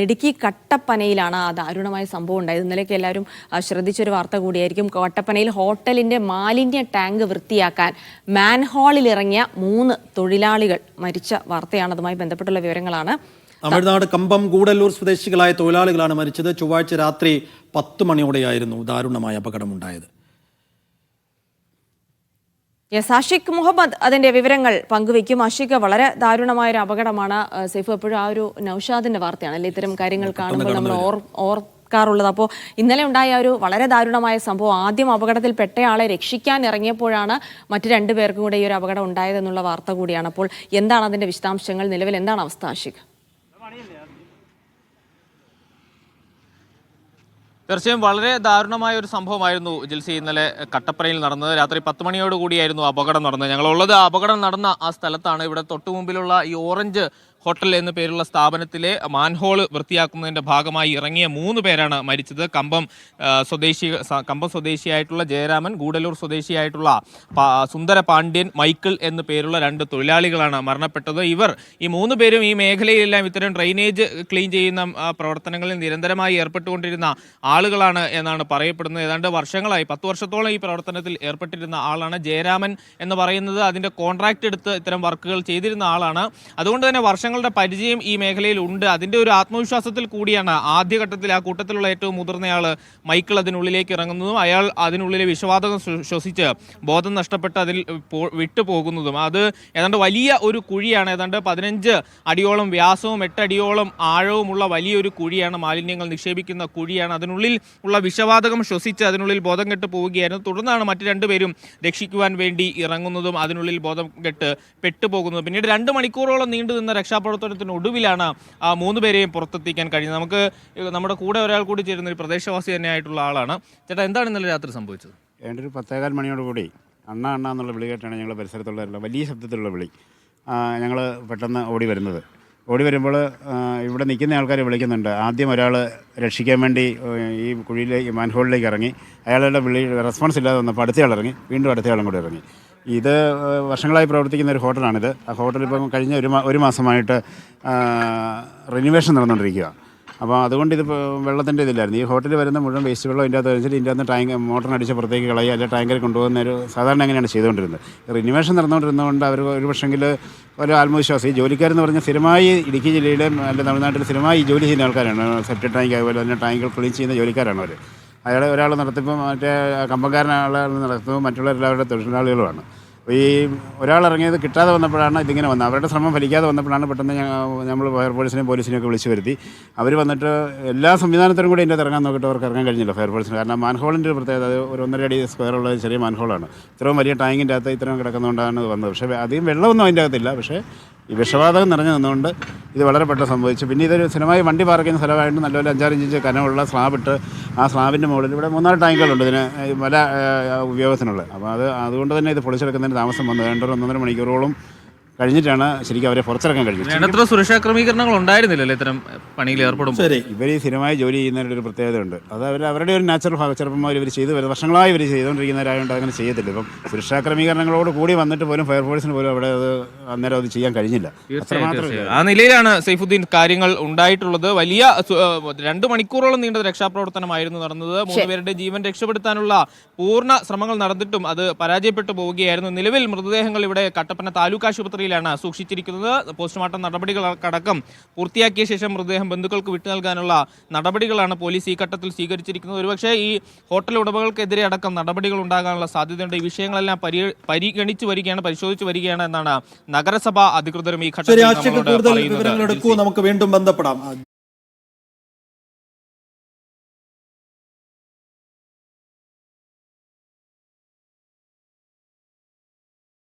ഇടുക്കി കട്ടപ്പനയിലാണ് ആ ദാരുണമായ സംഭവം ഉണ്ടായത്. ഇന്നലെയൊക്കെ എല്ലാവരും ശ്രദ്ധിച്ചൊരു വാർത്ത കൂടിയായിരിക്കും. കട്ടപ്പനയിൽ ഹോട്ടലിന്റെ മാലിന്യ ടാങ്ക് വൃത്തിയാക്കാൻ മാൻഹോളിൽ ഇറങ്ങിയ 3 തൊഴിലാളികൾ മരിച്ച വാർത്തയാണ്. അതുമായി ബന്ധപ്പെട്ടുള്ള വിവരങ്ങളാണ്. തമിഴ്നാട് കമ്പം ഗൂഡല്ലൂർ സ്വദേശികളായ തൊഴിലാളികളാണ് മരിച്ചത്. ചൊവ്വാഴ്ച രാത്രി 10 മണിയോടെയായിരുന്നു ദാരുണമായ അപകടമുണ്ടായത്. ആഷിഖ് മുഹമ്മദ് അതിന്റെ വിവരങ്ങൾ പങ്കുവയ്ക്കും. ആഷിഖ്, വളരെ ദാരുണമായ ഒരു അപകടമാണ്. സൈഫ്, എപ്പോഴും ആ ഒരു നൌഷാദിന്റെ വാർത്തയാണ് അല്ലെ ഇത്തരം കാര്യങ്ങൾ കാണുമ്പോൾ നമ്മൾ ഓർക്കാറുള്ളത്. അപ്പോൾ ഇന്നലെ ഉണ്ടായ ഒരു വളരെ ദാരുണമായ സംഭവം, ആദ്യം അപകടത്തിൽ പെട്ടയാളെ രക്ഷിക്കാൻ ഇറങ്ങിയപ്പോഴാണ് മറ്റു 2 പേർക്കും കൂടെ ഈ ഒരു അപകടം ഉണ്ടായതെന്നുള്ള വാർത്ത കൂടിയാണ്. അപ്പോൾ എന്താണ് അതിന്റെ വിശദാംശങ്ങൾ? നിലവിൽ എന്താണ് അവസ്ഥ ആഷിഖ്? തീർച്ചയായും വളരെ ദാരുണമായ ഒരു സംഭവമായിരുന്നു ജിൽസി ഇന്നലെ കട്ടപ്പനയിൽ നടന്നത്. രാത്രി 10 മണിയോടുകൂടിയായിരുന്നു അപകടം നടന്നത്. ഞങ്ങളുള്ളത് അപകടം നടന്ന ആ സ്ഥലത്താണ്. ഇവിടെ തൊട്ടുമുമ്പിലുള്ള ഈ ഓറഞ്ച് ഹോട്ടൽ എന്ന പേരുള്ള സ്ഥാപനത്തിലെ മാൻഹോള് വൃത്തിയാക്കുന്നതിൻ്റെ ഭാഗമായി ഇറങ്ങിയ 3 പേരാണ് മരിച്ചത്. കമ്പം സ്വദേശിയായിട്ടുള്ള ജയരാമൻ, ഗൂഡല്ലൂർ സ്വദേശിയായിട്ടുള്ള സുന്ദര പാണ്ഡ്യൻ, മൈക്കിൾ എന്ന പേരുള്ള 2 തൊഴിലാളികളാണ് മരണപ്പെട്ടത്. ഇവർ ഈ 3 പേരും ഈ മേഖലയിലെല്ലാം ഇത്തരം ഡ്രെയിനേജ് ക്ലീൻ ചെയ്യുന്ന പ്രവർത്തനങ്ങളിൽ നിരന്തരമായി ഏർപ്പെട്ടുകൊണ്ടിരുന്ന ആളുകളാണ് എന്നാണ് പറയപ്പെടുന്നത്. ഏതാണ്ട് വർഷങ്ങളായി 10 വർഷത്തോളം ഈ പ്രവർത്തനത്തിൽ ഏർപ്പെട്ടിരുന്ന ആളാണ് ജയരാമൻ എന്ന് പറയുന്നത്. അതിൻ്റെ കോൺട്രാക്ട് എടുത്ത് ഇത്തരം വർക്കുകൾ ചെയ്തിരുന്ന ആളാണ്. അതുകൊണ്ട് തന്നെ വർഷങ്ങളുടെ പരിചയം ഈ മേഖലയിൽ ഉണ്ട്. അതിൻ്റെ ഒരു ആത്മവിശ്വാസത്തിൽ കൂടിയാണ് ആദ്യഘട്ടത്തിൽ ആ കൂട്ടത്തിലുള്ള ഏറ്റവും മുതിർന്നയാൾ മൈക്കിൾ അതിനുള്ളിലേക്ക് ഇറങ്ങുന്നതും അയാൾ അതിനുള്ളിലെ വിഷവാതകം ശ്വസിച്ച് ബോധം നഷ്ടപ്പെട്ട് അതിൽ വിട്ടുപോകുന്നതും. അത് ഏതാണ്ട് വലിയ ഒരു കുഴിയാണ്. ഏതാണ്ട് 15 അടിയോളം വ്യാസവും 8 അടിയോളം ആഴവുമുള്ള വലിയൊരു കുഴിയാണ്. മാലിന്യങ്ങൾ നിക്ഷേപിക്കുന്ന കുഴിയാണ്. അതിനുള്ളിൽ ഉള്ള വിഷവാതകം ശ്വസിച്ച് അതിനുള്ളിൽ ബോധം കെട്ട് പോവുകയായിരുന്നു. തുടർന്നാണ് മറ്റ് 2 പേരും രക്ഷിക്കുവാൻ വേണ്ടി ഇറങ്ങുന്നതും അതിനുള്ളിൽ ബോധം കെട്ട് പെട്ടുപോകുന്നതും. പിന്നീട് 2 മണിക്കൂറോളം നീണ്ടു നിന്ന രക്ഷാപ്രവർത്തനത്തിനൊടുവിലാണ് ആ 3 പേരെയും പുറത്തെത്തിക്കാൻ കഴിഞ്ഞത്. നമുക്ക് നമ്മുടെ കൂടെ ഒരാൾ കൂടി ചേരുന്ന ഒരു പ്രദേശവാസി തന്നെയായിട്ടുള്ള ആളാണ്. ചേട്ടാ, എന്താണ് ഇന്നലെ രാത്രി സംഭവിച്ചത്? ഒരു 10:15 മണിയോടുകൂടി അണ്ണ എന്നുള്ള വിളി കേട്ടാണ് ഞങ്ങൾ പരിസരത്തുള്ള വലിയ ശബ്ദത്തിലുള്ള വിളി. ഞങ്ങൾ പെട്ടെന്ന് ഓടി വരുമ്പോൾ ഇവിടെ നിൽക്കുന്ന ആൾക്കാർ വിളിക്കുന്നുണ്ട്. ആദ്യം ഒരാൾ രക്ഷിക്കാൻ വേണ്ടി ഈ കുഴിയിലെ ഈ മാൻഹോളിലേക്ക് ഇറങ്ങി. അയാളുടെ വിളി റെസ്പോൺസ് ഇല്ലാതെ വന്നപ്പോൾ അടുത്തയാൾ ഇറങ്ങി. വീണ്ടും അടുത്തയാളും കൂടെ ഇറങ്ങി. ഇത് വർഷങ്ങളായി പ്രവർത്തിക്കുന്ന ഒരു ഹോട്ടലാണിത്. ആ ഹോട്ടൽ ഇപ്പം കഴിഞ്ഞ ഒരു മാസമായിട്ട് റിനിവേഷൻ നടന്നുകൊണ്ടിരിക്കുക. അപ്പോൾ അതുകൊണ്ട് ഇത് വെള്ളത്തിൻ്റെ ഇതില്ലായിരുന്നു. ഈ ഹോട്ടലിൽ വരുന്ന മുഴുവൻ വേസ്റ്റ് വെള്ളം ഇതിൻ്റെ അകത്ത് വെച്ചിട്ട് ഇതിൻ്റെ അകത്ത് ടാങ്ക് മോട്ടറിനടിച്ച് പുറത്തേക്ക് കളയുക, അല്ലെങ്കിൽ ടാങ്കിൽ കൊണ്ടുപോകുന്ന ഒരു സാധാരണ അങ്ങനെയാണ് ചെയ്തുകൊണ്ടിരുന്നത്. റിനിവേഷൻ നടന്നുകൊണ്ടിരുന്നതുകൊണ്ട് അവർ ഒരു പക്ഷെങ്കിൽ ഒരു ആത്മവിശ്വാസം, ഈ ജോലിക്കാരെന്ന് പറഞ്ഞാൽ സ്ഥിരമായി ഇടുക്കി ജില്ലയിലെ അല്ലെങ്കിൽ തമിഴ്നാട്ടിൽ സ്ഥിരമായി ജോലി ചെയ്യുന്ന ആൾക്കാരാണ്. സെപ്റ്റിക് ടാങ്ക് അതുപോലെ തന്നെ ടാങ്കുകൾ ക്ലീൻ ചെയ്യുന്ന ജോലിക്കാരാണ് അവർ. ഒരാൾ നടത്തിപ്പോൾ മറ്റേ കമ്പക്കാരനാളെ നടത്തുമ്പോൾ മറ്റുള്ള എല്ലാവരുടെ തൊഴിലാളികളുമാണ്. ഈ ഒരാളിറങ്ങിയത് കിട്ടാതെ വന്നപ്പോഴാണ് ഇതിങ്ങനെ വന്നത്. അവരുടെ ശ്രമം ഫലിക്കാതെ വന്നപ്പോഴാണ് പെട്ടെന്ന് നമ്മൾ ഫയർഫോഴ്സിനെയും പോലീസിനെയൊക്കെ വിളിച്ച് വരുത്തി. അവർ വന്നിട്ട് എല്ലാ സംവിധാനത്തിനും കൂടി ഇതിൻ്റെ ഇറങ്ങാൻ നോക്കിയിട്ട് അവർക്ക് ഇറങ്ങാൻ കഴിഞ്ഞില്ല ഫയർഫോഴ്സിന്. കാരണം മാൻഹോളിൻ്റെ ഒരു പ്രത്യേകത, അത് ഒരു 1.5 അടി സ്ക്വയറുള്ള ചെറിയ മാൻഹോളാണ്. ഇത്രയും വലിയ ടാങ്കിൻ്റെ അകത്ത് ഇത്രയും കിടക്കുന്നതുകൊണ്ടാണ് ഇത് വന്നത്. പക്ഷേ അധികം വെള്ളമൊന്നും അതിൻ്റെ അകത്തില്ല. പക്ഷേ ഈ വിഷവാതകം നിറഞ്ഞു നിന്നുകൊണ്ട് ഇത് വളരെ പെട്ടെന്ന് സംഭവിച്ചു. പിന്നെ ഇതൊരു സ്ഥിരമായി വണ്ടി പാർക്ക് ചെയ്യുന്ന സ്ഥലമായിട്ട് നല്ലപോലെ 5-6 ഇഞ്ച് കനമുള്ള സ്ലാബിട്ട് ആ സ്ലാബിൻ്റെ മുകളിൽ ഇവിടെ 3-4 ടാങ്കുകളുണ്ട് ഇതിന് പല ഉപയോഗത്തിനുള്ളത്. അപ്പോൾ അതുകൊണ്ട് തന്നെ ഇത് പൊളിച്ചെടുക്കുന്നതിന് താമസം വന്നു. 2-1.5 മണിക്കൂറോളം കഴിഞ്ഞിട്ടാണ് ശരിക്കും അവരെ പുറത്തിറക്കാൻ കഴിഞ്ഞത്. സുരക്ഷാ ക്രമീകരണങ്ങൾ ഉണ്ടായിരുന്നില്ലല്ലോ ഇത്തരം പണിയിൽ ഏർപ്പെടും. ഇവർ ഈ സ്ഥിരമായി ജോലി ചെയ്യുന്നതിൻ്റെ ഒരു പ്രത്യേകതയുണ്ട്. അത് അവരുടെ ഒരു നാച്ചുറൽ ഭാഗം. ചെറുപ്പം ഇവർ വർഷങ്ങളായി ഇവർ ചെയ്തുകൊണ്ടിരിക്കുന്നവരായതുകൊണ്ട് അങ്ങനെ ചെയ്യത്തില്ല. ഇപ്പം സുരക്ഷാ ക്രമീകരണങ്ങളോട് കൂടി വന്നിട്ട് പോലും ഫയർഫോഴ്സിന് പോലും അവിടെ അന്നേരം അത് ചെയ്യാൻ കഴിഞ്ഞില്ല. ആ നിലയിലാണ് സൈഫുദ്ദീൻ കാര്യങ്ങൾ ഉണ്ടായിട്ടുള്ളത്. വലിയ 2 മണിക്കൂറോളം നീണ്ട രക്ഷാപ്രവർത്തനമായിരുന്നു നടന്നത്. 3 പേരുടെ ജീവൻ രക്ഷപ്പെടുത്താനുള്ള പൂർണ്ണ ശ്രമങ്ങൾ നടന്നിട്ടും അത് പരാജയപ്പെട്ടു പോവുകയായിരുന്നു. നിലവിൽ മൃതദേഹങ്ങൾ ഇവിടെ കട്ടപ്പന താലൂക്ക് ആശുപത്രിയിലാണ് സൂക്ഷിച്ചിരിക്കുന്നത്. പോസ്റ്റ്മോർട്ടം നടപടികളടക്കം പൂർത്തിയാക്കിയ ശേഷം മൃതദേഹം ബന്ധുക്കൾക്ക് വിട്ടു നൽകാനുള്ള നടപടികളാണ് പോലീസ് ഈ ഘട്ടത്തിൽ സ്വീകരിച്ചിരിക്കുന്നത്. ഒരുപക്ഷെ ഈ ഹോട്ടൽ ഉടമകൾക്കെതിരെ അടക്കം നടപടികൾ ഉണ്ടാകാനുള്ള സാധ്യതയുണ്ട്. ഈ വിഷയങ്ങളെല്ലാം പരിഗണിച്ചു വരികയാണ്, പരിശോധിച്ചു വരികയാണ് എന്നാണ് നഗരസഭ അധികൃതരും ഈ ഘട്ടത്തിൽ നമുക്ക് വീണ്ടും ബന്ധപ്പെടാം.